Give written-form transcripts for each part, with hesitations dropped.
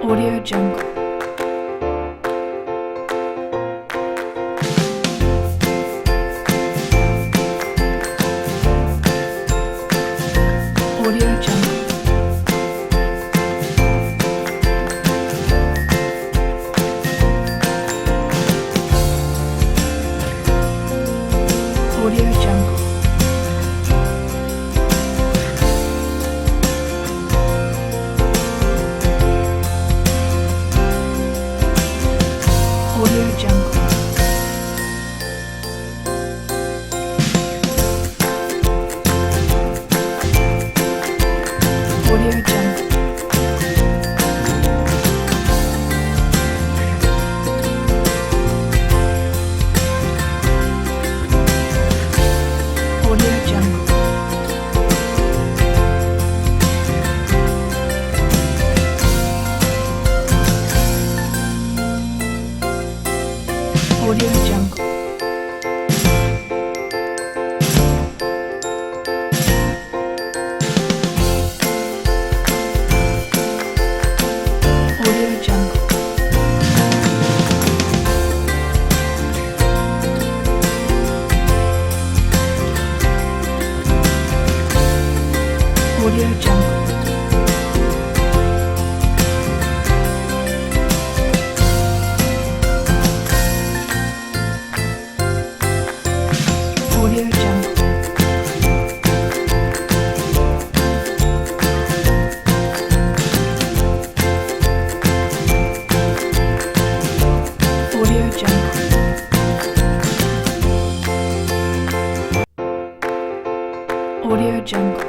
Audio Jungle. Audio Jungle. Audio Jungle. Audio Jungle. Audio Jungle. Audio Jungle. Audio Jungle. Audio Jungle. Audio Jungle. Audio Jungle. Audio Jungle. Audio Jungle.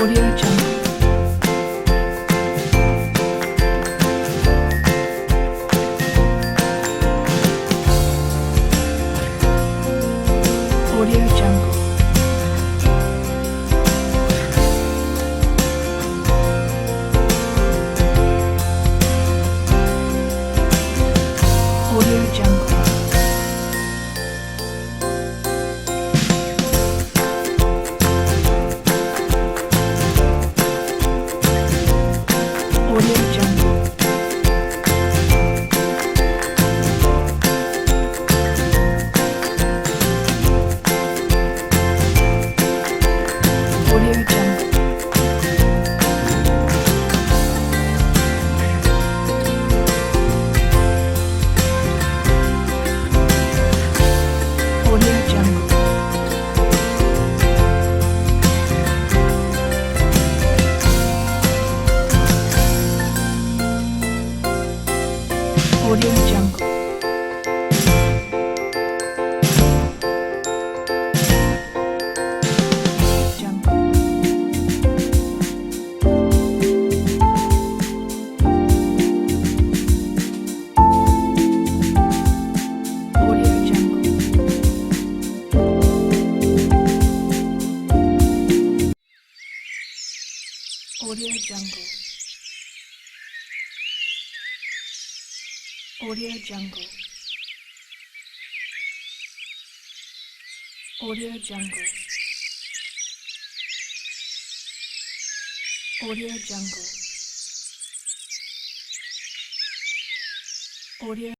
Audio Jungle. Audio Jungle. Audio Jungle. Audio Jungle. Audio Jungle. Audio Jungle. Audio Jungle. Jungle. Audio Jungle. Audio Jungle. Audio Jungle. Audio Jungle. Audio Jungle. Audio